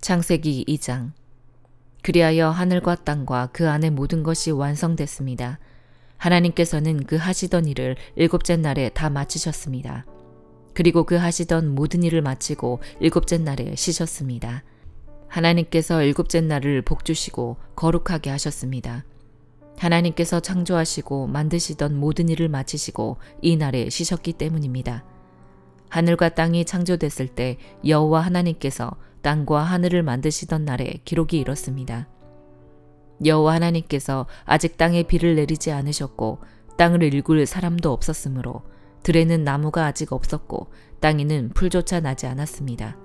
창세기 2장. 그리하여 하늘과 땅과 그 안의 모든 것이 완성됐습니다. 하나님께서는 그 하시던 일을 일곱째 날에 다 마치셨습니다. 그리고 그 하시던 모든 일을 마치고 일곱째 날에 쉬셨습니다. 하나님께서 일곱째 날을 복주시고 거룩하게 하셨습니다. 하나님께서 창조하시고 만드시던 모든 일을 마치시고 이 날에 쉬셨기 때문입니다. 하늘과 땅이 창조됐을 때 여호와 하나님께서 땅과 하늘을 만드시던 날에 기록이 이렇습니다. 여호와 하나님께서 아직 땅에 비를 내리지 않으셨고 땅을 일굴 사람도 없었으므로 들에는 나무가 아직 없었고 땅에는 풀조차 나지 않았습니다.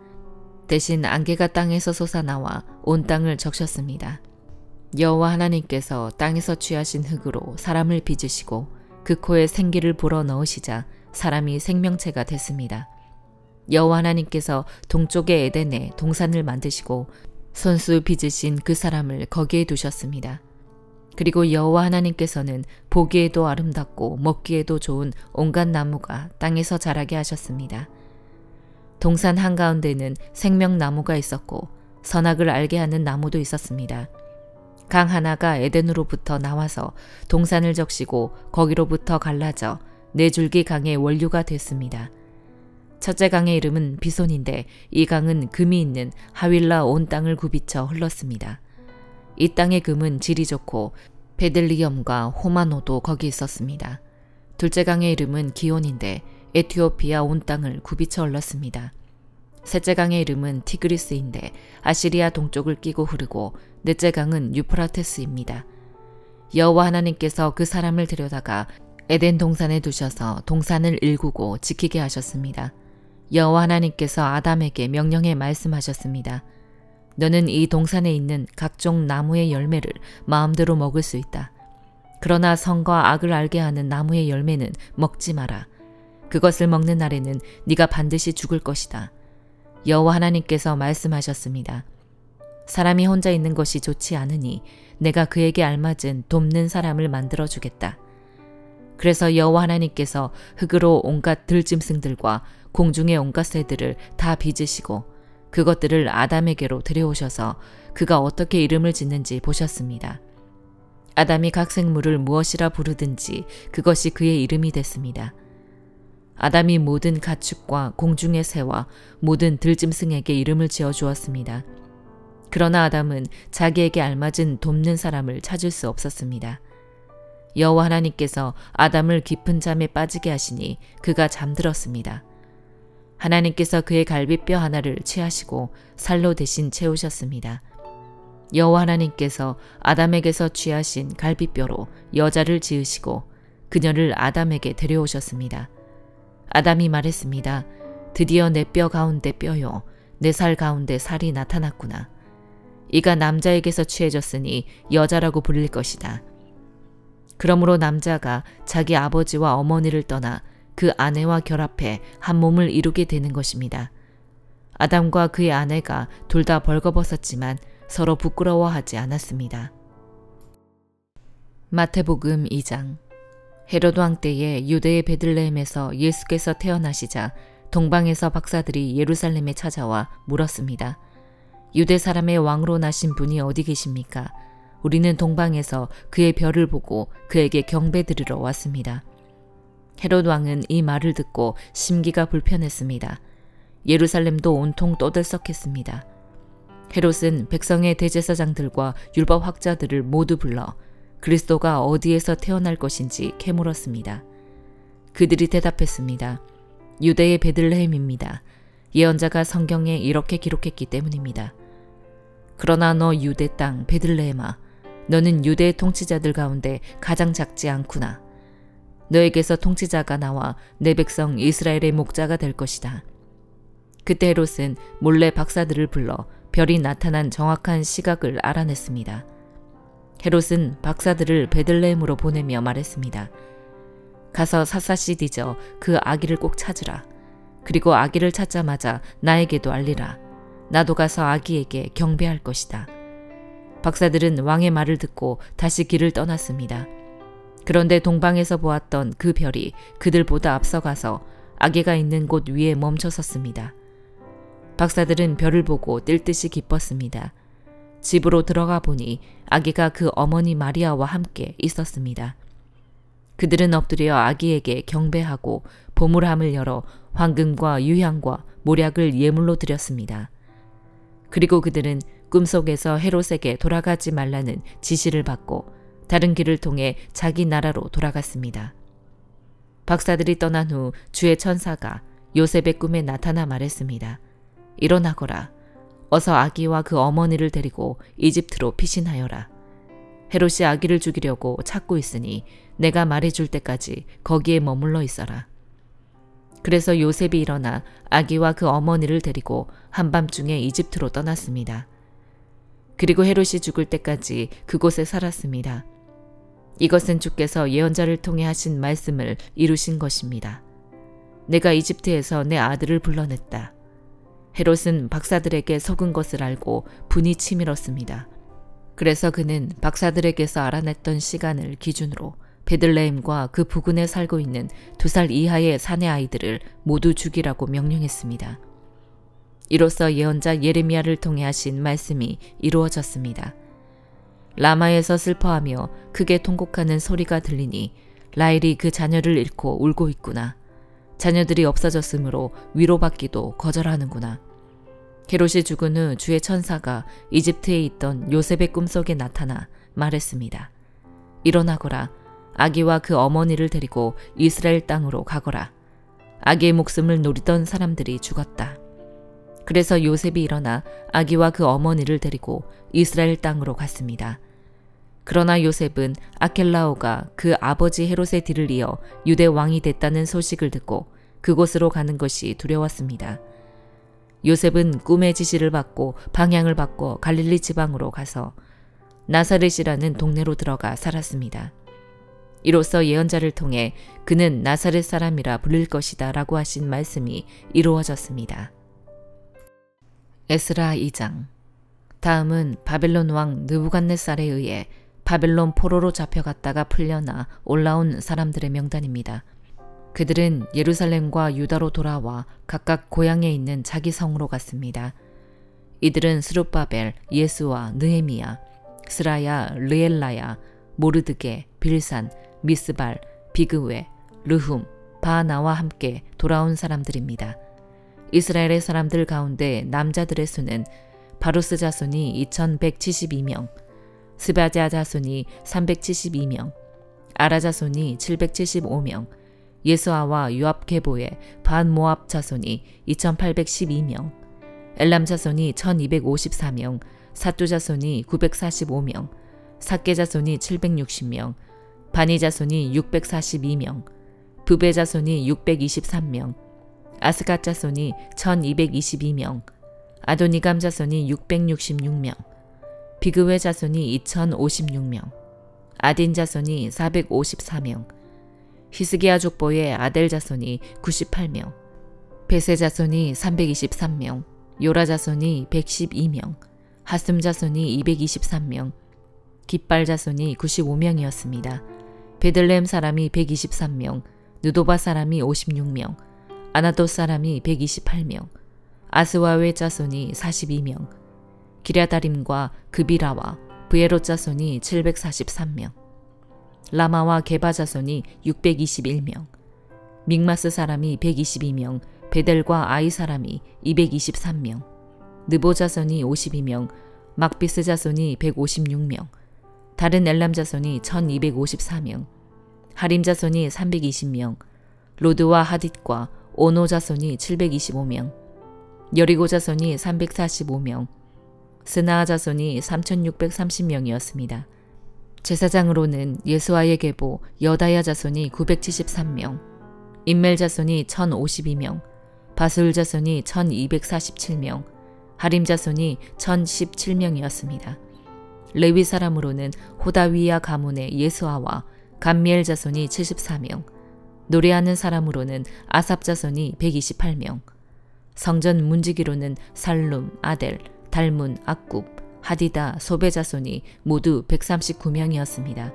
대신 안개가 땅에서 솟아나와 온 땅을 적셨습니다. 여호와 하나님께서 땅에서 취하신 흙으로 사람을 빚으시고 그 코에 생기를 불어 넣으시자 사람이 생명체가 됐습니다. 여호와 하나님께서 동쪽의 에덴에 동산을 만드시고 손수 빚으신 그 사람을 거기에 두셨습니다. 그리고 여호와 하나님께서는 보기에도 아름답고 먹기에도 좋은 온갖 나무가 땅에서 자라게 하셨습니다. 동산 한가운데는 생명나무가 있었고 선악을 알게 하는 나무도 있었습니다. 강 하나가 에덴으로부터 나와서 동산을 적시고 거기로부터 갈라져 네 줄기 강의 원류가 됐습니다. 첫째 강의 이름은 비손인데 이 강은 금이 있는 하윌라 온 땅을 굽이쳐 흘렀습니다. 이 땅의 금은 질이 좋고 베들리엄과 호마노도 거기 있었습니다. 둘째 강의 이름은 기온인데 에티오피아 온 땅을 굽이쳐 흘렀습니다. 셋째 강의 이름은 티그리스인데 아시리아 동쪽을 끼고 흐르고 넷째 강은 유프라테스입니다. 여호와 하나님께서 그 사람을 데려다가 에덴 동산에 두셔서 동산을 일구고 지키게 하셨습니다. 여호와 하나님께서 아담에게 명령해 말씀하셨습니다. 너는 이 동산에 있는 각종 나무의 열매를 마음대로 먹을 수 있다. 그러나 선과 악을 알게 하는 나무의 열매는 먹지 마라. 그것을 먹는 날에는 네가 반드시 죽을 것이다. 여호와 하나님께서 말씀하셨습니다. 사람이 혼자 있는 것이 좋지 않으니 내가 그에게 알맞은 돕는 사람을 만들어 주겠다. 그래서 여호와 하나님께서 흙으로 온갖 들짐승들과 공중의 온갖 새들을 다 빚으시고 그것들을 아담에게로 데려오셔서 그가 어떻게 이름을 짓는지 보셨습니다. 아담이 각 생물을 무엇이라 부르든지 그것이 그의 이름이 됐습니다. 아담이 모든 가축과 공중의 새와 모든 들짐승에게 이름을 지어주었습니다. 그러나 아담은 자기에게 알맞은 돕는 사람을 찾을 수 없었습니다. 여호와 하나님께서 아담을 깊은 잠에 빠지게 하시니 그가 잠들었습니다. 하나님께서 그의 갈비뼈 하나를 취하시고 살로 대신 채우셨습니다. 여호와 하나님께서 아담에게서 취하신 갈비뼈로 여자를 지으시고 그녀를 아담에게 데려오셨습니다. 아담이 말했습니다. 드디어 내 뼈 가운데 뼈요 내 살 가운데 살이 나타났구나. 이가 남자에게서 취해졌으니 여자라고 불릴 것이다. 그러므로 남자가 자기 아버지와 어머니를 떠나 그 아내와 결합해 한 몸을 이루게 되는 것입니다. 아담과 그의 아내가 둘 다 벌거벗었지만 서로 부끄러워하지 않았습니다. 마태복음 2장. 헤로드 왕 때에 유대의 베들레헴에서 예수께서 태어나시자 동방에서 박사들이 예루살렘에 찾아와 물었습니다. 유대 사람의 왕으로 나신 분이 어디 계십니까? 우리는 동방에서 그의 별을 보고 그에게 경배드리러 왔습니다. 헤롯 왕은 이 말을 듣고 심기가 불편했습니다. 예루살렘도 온통 떠들썩했습니다. 헤롯은 백성의 대제사장들과 율법학자들을 모두 불러 그리스도가 어디에서 태어날 것인지 캐물었습니다. 그들이 대답했습니다. 유대의 베들레헴입니다. 예언자가 성경에 이렇게 기록했기 때문입니다. 그러나 너 유대 땅 베들레헴아, 너는 유대의 통치자들 가운데 가장 작지 않구나. 너에게서 통치자가 나와 내 백성 이스라엘의 목자가 될 것이다. 그때 헤롯은 몰래 박사들을 불러 별이 나타난 정확한 시각을 알아냈습니다. 헤롯은 박사들을 베들레헴으로 보내며 말했습니다. 가서 샅샅이 뒤져 그 아기를 꼭 찾으라. 그리고 아기를 찾자마자 나에게도 알리라. 나도 가서 아기에게 경배할 것이다. 박사들은 왕의 말을 듣고 다시 길을 떠났습니다. 그런데 동방에서 보았던 그 별이 그들보다 앞서가서 아기가 있는 곳 위에 멈춰 섰습니다. 박사들은 별을 보고 뛸 듯이 기뻤습니다. 집으로 들어가 보니 아기가 그 어머니 마리아와 함께 있었습니다. 그들은 엎드려 아기에게 경배하고 보물함을 열어 황금과 유향과 모략을 예물로 드렸습니다. 그리고 그들은 꿈속에서 헤롯에게 돌아가지 말라는 지시를 받고 다른 길을 통해 자기 나라로 돌아갔습니다. 박사들이 떠난 후 주의 천사가 요셉의 꿈에 나타나 말했습니다. 일어나거라. 어서 아기와 그 어머니를 데리고 이집트로 피신하여라. 헤롯이 아기를 죽이려고 찾고 있으니 내가 말해줄 때까지 거기에 머물러 있어라. 그래서 요셉이 일어나 아기와 그 어머니를 데리고 한밤중에 이집트로 떠났습니다. 그리고 헤롯이 죽을 때까지 그곳에 살았습니다. 이것은 주께서 예언자를 통해 하신 말씀을 이루신 것입니다. 내가 이집트에서 내 아들을 불러냈다. 헤롯은 박사들에게 속은 것을 알고 분이 치밀었습니다. 그래서 그는 박사들에게서 알아냈던 시간을 기준으로 베들레헴과 그 부근에 살고 있는 2살 이하의 사내 아이들을 모두 죽이라고 명령했습니다. 이로써 예언자 예레미야를 통해 하신 말씀이 이루어졌습니다. 라마에서 슬퍼하며 크게 통곡하는 소리가 들리니 라헬이 그 자녀를 잃고 울고 있구나. 자녀들이 없어졌으므로 위로받기도 거절하는구나. 헤롯이 죽은 후 주의 천사가 이집트에 있던 요셉의 꿈속에 나타나 말했습니다. 일어나거라. 아기와 그 어머니를 데리고 이스라엘 땅으로 가거라. 아기의 목숨을 노리던 사람들이 죽었다. 그래서 요셉이 일어나 아기와 그 어머니를 데리고 이스라엘 땅으로 갔습니다. 그러나 요셉은 아켈라오가 그 아버지 헤롯의 뒤를 이어 유대 왕이 됐다는 소식을 듣고 그곳으로 가는 것이 두려웠습니다. 요셉은 꿈의 지시를 받고 방향을 바꿔 갈릴리 지방으로 가서 나사렛이라는 동네로 들어가 살았습니다. 이로써 예언자를 통해 그는 나사렛 사람이라 불릴 것이다 라고 하신 말씀이 이루어졌습니다. 에스라 2장. 다음은 바벨론 왕 느부갓네살에 의해 바벨론 포로로 잡혀갔다가 풀려나 올라온 사람들의 명단입니다. 그들은 예루살렘과 유다로 돌아와 각각 고향에 있는 자기 성으로 갔습니다. 이들은 스룹바벨, 예수와 느헤미야, 스라야, 르엘라야, 모르드게, 빌산, 미스발, 비그웨, 르훔, 바나와 함께 돌아온 사람들입니다. 이스라엘의 사람들 가운데 남자들의 수는 바루스 자손이 2172명, 스바자 자손이 372명, 아라 자손이 775명, 예수아와 요압게보의 반모압 자손이 2812명, 엘람 자손이 1254명, 사뚜 자손이 945명, 삭게 자손이 760명, 바니 자손이 642명, 부베 자손이 623명, 아스갓 자손이 1222명, 아도니감 자손이 666명, 비그웨 자손이 2056명, 아딘 자손이 454명, 히스기야 족보의 아델 자손이 98명, 베세 자손이 323명, 요라 자손이 112명, 하슴 자손이 223명, 깃발 자손이 95명이었습니다. 베들레헴 사람이 123명, 느도바 사람이 56명, 아나돗 사람이 128명, 아스와웨 자손이 42명, 기랴다림과 그비라와 브에롯 자손이 743명, 라마와 게바 자손이 621명, 믹마스 사람이 122명, 베델과 아이 사람이 223명, 느보 자손이 52명, 막비스 자손이 156명, 다른 엘람 자손이 1254명, 하림 자손이 320명, 로드와 하딧과 오노 자손이 725명, 여리고 자손이 345명, 스나아 자손이 3630명이었습니다. 제사장으로는 예수아의 계보 여다야 자손이 973명, 인멜 자손이 1052명, 바술 자손이 1247명, 하림 자손이 1017명이었습니다. 레위 사람으로는 호다위야 가문의 예수아와 감미엘 자손이 74명, 노래하는 사람으로는 아삽 자손이 128명, 성전 문지기로는 살룸, 아델, 달문, 악굽, 하디다, 소베 자손이 모두 139명이었습니다.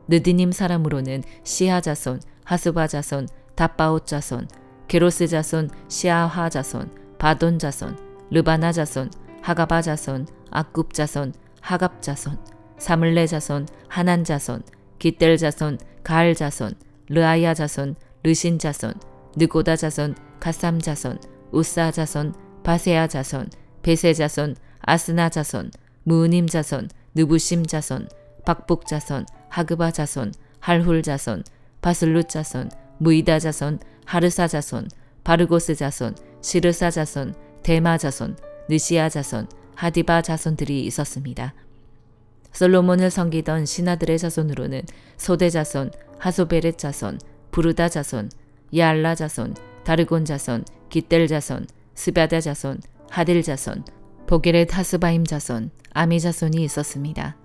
느디님 사람으로는 시하 자손, 하스바 자손, 다바옷 자손, 게로스 자손, 시아하 자손, 바돈 자손, 르바나 자손, 하가바 자손, 악굽 자손, 하갑 자손, 사물레 자손, 하난 자손, 기델 자손, 가알 자손, 르아야 자손, 르신 자손, 느고다 자손, 가삼 자손, 우사 자손, 바세아 자손, 베세 자손, 아스나 자손, 무님 자손, 느부심 자손, 박북 자손, 하그바 자손, 할훌 자손, 바슬룻 자손, 무이다 자손, 하르사 자손, 바르고스 자손, 시르사 자손, 데마 자손, 느시아 자손, 하디바 자손들이 있었습니다. 솔로몬을 섬기던 신하들의 자손으로는 소대 자손, 하소베렛 자손, 부르다 자손, 야알라 자손, 다르곤 자손, 기델 자손, 스바다 자손, 하딜 자손, 보게렛 하스바임 자손, 아미 자손이 있었습니다.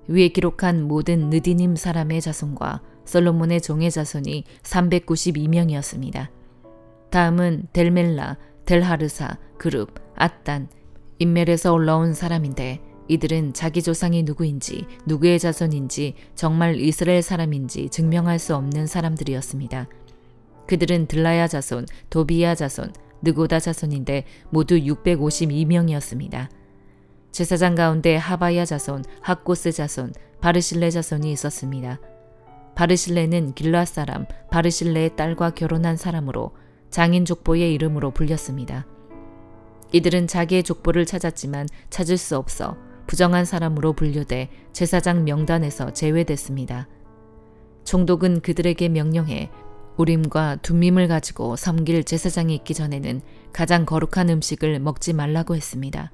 위에 기록한 모든 느디님 사람의 자손과 솔로몬의 종의 자손이 392명이었습니다. 다음은 델멜라, 델하르사, 그룹, 앗단, 인멜에서 올라온 사람인데 이들은 자기 조상이 누구인지 누구의 자손인지 정말 이스라엘 사람인지 증명할 수 없는 사람들이었습니다. 그들은 들라야 자손, 도비야 자손, 느고다 자손인데 모두 652명이었습니다. 제사장 가운데 하바야 자손, 학고스 자손, 바르실레 자손이 있었습니다. 바르실레는 길앗 사람 바르실레의 딸과 결혼한 사람으로 장인 족보의 이름으로 불렸습니다. 이들은 자기의 족보를 찾았지만 찾을 수 없어 부정한 사람으로 분류돼 제사장 명단에서 제외됐습니다. 총독은 그들에게 명령해 우림과 둠밈을 가지고 섬길 제사장이 있기 전에는 가장 거룩한 음식을 먹지 말라고 했습니다.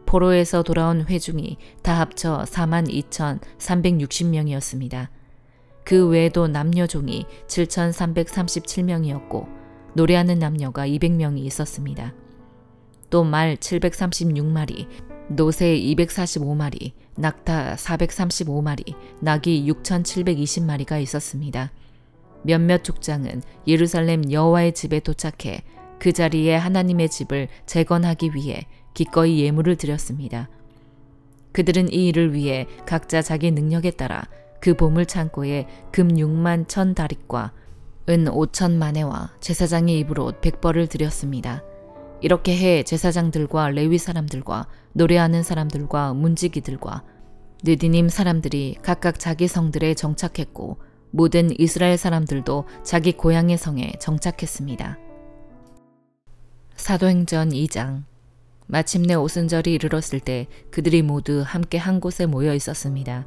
포로에서 돌아온 회중이 다 합쳐 42,360명이었습니다. 그 외에도 남녀종이 7,337명이었고 노래하는 남녀가 200명이 있었습니다. 또 말 736마리, 노새 245마리, 낙타 435마리, 낙이 6,720마리가 있었습니다. 몇몇 족장은 예루살렘 여호와의 집에 도착해 그 자리에 하나님의 집을 재건하기 위해 기꺼이 예물을 드렸습니다. 그들은 이 일을 위해 각자 자기 능력에 따라 그 보물 창고에 금 6만 1,000다릿과 은 5,000마네와 제사장의 입으로 100벌을 드렸습니다. 이렇게 해 제사장들과 레위 사람들과 노래하는 사람들과 문지기들과 느디님 사람들이 각각 자기 성들에 정착했고 모든 이스라엘 사람들도 자기 고향의 성에 정착했습니다. 사도행전 2장. 마침내 오순절이 이르렀을 때 그들이 모두 함께 한 곳에 모여 있었습니다.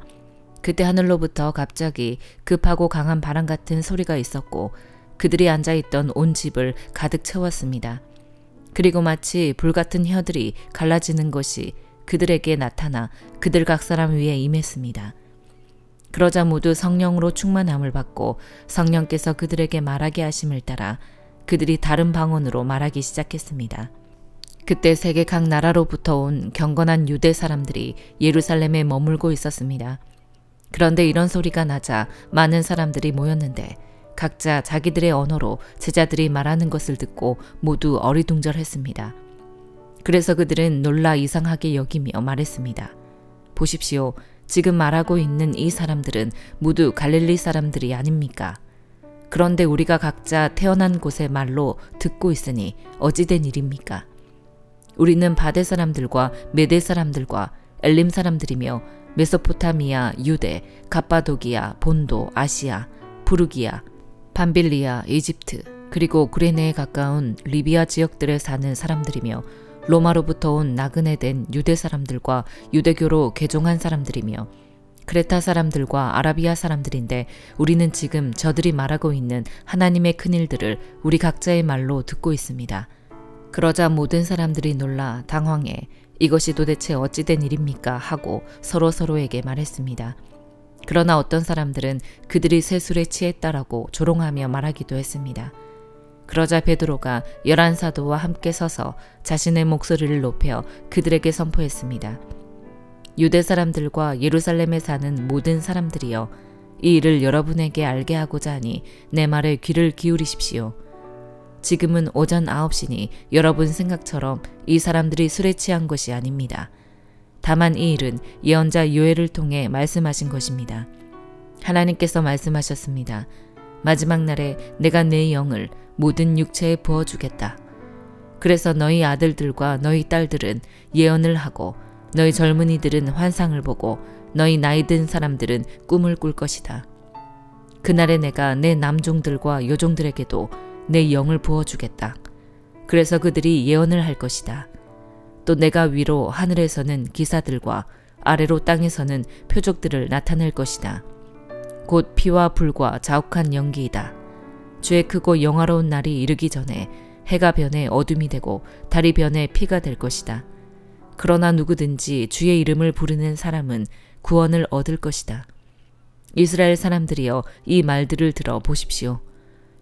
그때 하늘로부터 갑자기 급하고 강한 바람 같은 소리가 있었고 그들이 앉아있던 온 집을 가득 채웠습니다. 그리고 마치 불같은 혀들이 갈라지는 것이 그들에게 나타나 그들 각 사람 위에 임했습니다. 그러자 모두 성령으로 충만함을 받고 성령께서 그들에게 말하게 하심을 따라 그들이 다른 방언으로 말하기 시작했습니다. 그때 세계 각 나라로부터 온 경건한 유대 사람들이 예루살렘에 머물고 있었습니다. 그런데 이런 소리가 나자 많은 사람들이 모였는데 각자 자기들의 언어로 제자들이 말하는 것을 듣고 모두 어리둥절했습니다. 그래서 그들은 놀라 이상하게 여기며 말했습니다. 보십시오. 지금 말하고 있는 이 사람들은 모두 갈릴리 사람들이 아닙니까? 그런데 우리가 각자 태어난 곳의 말로 듣고 있으니 어찌된 일입니까? 우리는 바데 사람들과 메데 사람들과 엘림 사람들이며 메소포타미아, 유대, 갑바도기아, 본도, 아시아, 부르기아, 밤빌리아, 이집트, 그리고 구레네에 가까운 리비아 지역들에 사는 사람들이며 로마로부터 온 나그네 된 유대 사람들과 유대교로 개종한 사람들이며 크레타 사람들과 아라비아 사람들인데 우리는 지금 저들이 말하고 있는 하나님의 큰일들을 우리 각자의 말로 듣고 있습니다. 그러자 모든 사람들이 놀라 당황해 이것이 도대체 어찌된 일입니까 하고 서로에게 말했습니다. 그러나 어떤 사람들은 그들이 세술에 취했다라고 조롱하며 말하기도 했습니다. 그러자 베드로가 11사도와 함께 서서 자신의 목소리를 높여 그들에게 선포했습니다. 유대 사람들과 예루살렘에 사는 모든 사람들이여, 이 일을 여러분에게 알게 하고자 하니 내 말에 귀를 기울이십시오. 지금은 오전 9시니 여러분 생각처럼 이 사람들이 술에 취한 것이 아닙니다. 다만 이 일은 예언자 요엘을 통해 말씀하신 것입니다. 하나님께서 말씀하셨습니다. 마지막 날에 내가 내 영을 모든 육체에 부어주겠다. 그래서 너희 아들들과 너희 딸들은 예언을 하고 너희 젊은이들은 환상을 보고 너희 나이 든 사람들은 꿈을 꿀 것이다. 그날에 내가 내 남종들과 여종들에게도 내 영을 부어주겠다. 그래서 그들이 예언을 할 것이다. 또 내가 위로 하늘에서는 기사들과 아래로 땅에서는 표적들을 나타낼 것이다. 곧 피와 불과 자욱한 연기이다. 주의 크고 영화로운 날이 이르기 전에 해가 변해 어둠이 되고 달이 변해 피가 될 것이다. 그러나 누구든지 주의 이름을 부르는 사람은 구원을 얻을 것이다. 이스라엘 사람들이여 이 말들을 들어 보십시오.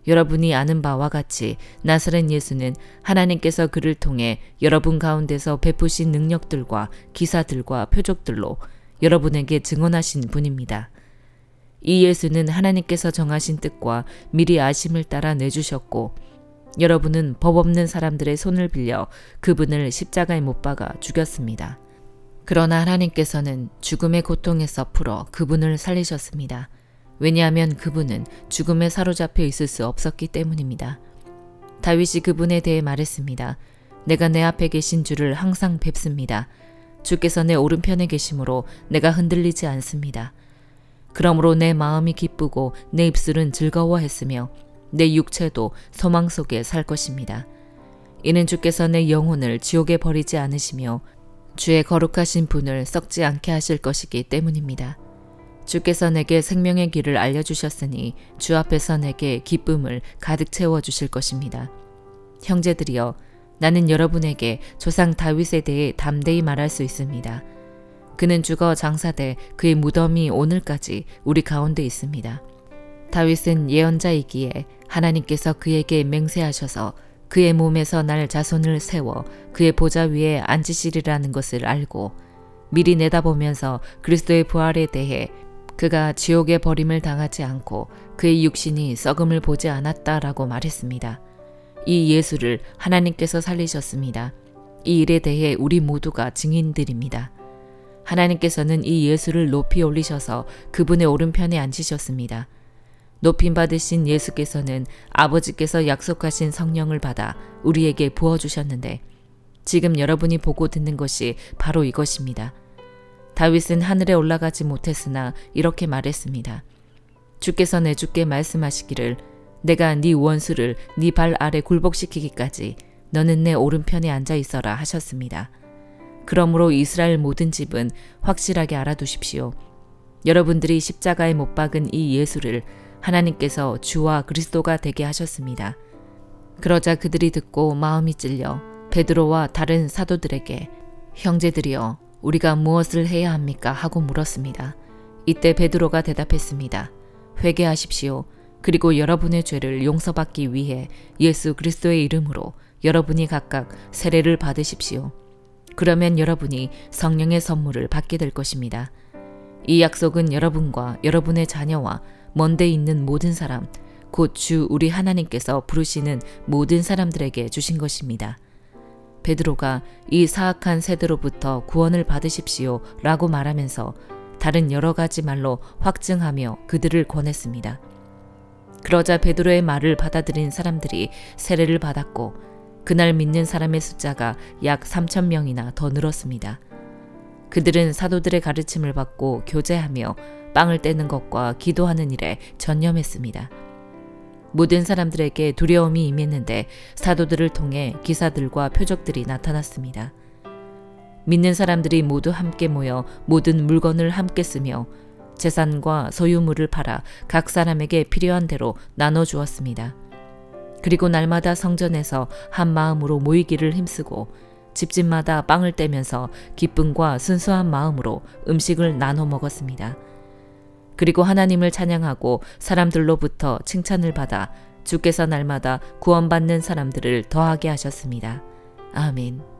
여러분이 아는 바와 같이 나사렛 예수는 하나님께서 그를 통해 여러분 가운데서 베푸신 능력들과 기사들과 표적들로 여러분에게 증언하신 분입니다. 이 예수는 하나님께서 정하신 뜻과 미리 아심을 따라 내주셨고 여러분은 법 없는 사람들의 손을 빌려 그분을 십자가에 못 박아 죽였습니다. 그러나 하나님께서는 죽음의 고통에서 풀어 그분을 살리셨습니다. 왜냐하면 그분은 죽음에 사로잡혀 있을 수 없었기 때문입니다. 다윗이 그분에 대해 말했습니다. 내가 내 앞에 계신 주를 항상 뵙습니다. 주께서 내 오른편에 계심으로 내가 흔들리지 않습니다. 그러므로 내 마음이 기쁘고 내 입술은 즐거워했으며 내 육체도 소망 속에 살 것입니다. 이는 주께서 내 영혼을 지옥에 버리지 않으시며 주의 거룩하신 분을 썩지 않게 하실 것이기 때문입니다. 주께서 내게 생명의 길을 알려주셨으니 주 앞에서 내게 기쁨을 가득 채워주실 것입니다. 형제들이여, 나는 여러분에게 조상 다윗에 대해 담대히 말할 수 있습니다. 그는 죽어 장사돼 그의 무덤이 오늘까지 우리 가운데 있습니다. 다윗은 예언자이기에 하나님께서 그에게 맹세하셔서 그의 몸에서 날 자손을 세워 그의 보좌 위에 앉으시리라는 것을 알고 미리 내다보면서 그리스도의 부활에 대해 그가 지옥의 버림을 당하지 않고 그의 육신이 썩음을 보지 않았다라고 말했습니다. 이 예수를 하나님께서 살리셨습니다. 이 일에 대해 우리 모두가 증인들입니다. 하나님께서는 이 예수를 높이 올리셔서 그분의 오른편에 앉히셨습니다. 높임 받으신 예수께서는 아버지께서 약속하신 성령을 받아 우리에게 부어주셨는데 지금 여러분이 보고 듣는 것이 바로 이것입니다. 다윗은 하늘에 올라가지 못했으나 이렇게 말했습니다. 주께서 내 주께 말씀하시기를 내가 네 원수를 네 발 아래 굴복시키기까지 너는 내 오른편에 앉아 있어라 하셨습니다. 그러므로 이스라엘 모든 집은 확실하게 알아두십시오. 여러분들이 십자가에 못 박은 이 예수를 하나님께서 주와 그리스도가 되게 하셨습니다. 그러자 그들이 듣고 마음이 찔려 베드로와 다른 사도들에게 형제들이여 우리가 무엇을 해야 합니까? 하고 물었습니다. 이때 베드로가 대답했습니다. 회개하십시오. 그리고 여러분의 죄를 용서받기 위해 예수 그리스도의 이름으로 여러분이 각각 세례를 받으십시오. 그러면 여러분이 성령의 선물을 받게 될 것입니다. 이 약속은 여러분과 여러분의 자녀와 먼데 있는 모든 사람, 곧 주 우리 하나님께서 부르시는 모든 사람들에게 주신 것입니다. 베드로가 이 사악한 세대로부터 구원을 받으십시오 라고 말하면서 다른 여러 가지 말로 확증하며 그들을 권했습니다. 그러자 베드로의 말을 받아들인 사람들이 세례를 받았고 그날 믿는 사람의 숫자가 약 3,000명이나 더 늘었습니다. 그들은 사도들의 가르침을 받고 교제하며 빵을 떼는 것과 기도하는 일에 전념했습니다. 모든 사람들에게 두려움이 임했는데 사도들을 통해 기사들과 표적들이 나타났습니다. 믿는 사람들이 모두 함께 모여 모든 물건을 함께 쓰며 재산과 소유물을 팔아 각 사람에게 필요한 대로 나눠주었습니다. 그리고 날마다 성전에서 한 마음으로 모이기를 힘쓰고 집집마다 빵을 떼면서 기쁨과 순수한 마음으로 음식을 나눠 먹었습니다. 그리고 하나님을 찬양하고 사람들로부터 칭찬을 받아 주께서 날마다 구원받는 사람들을 더하게 하셨습니다. 아멘.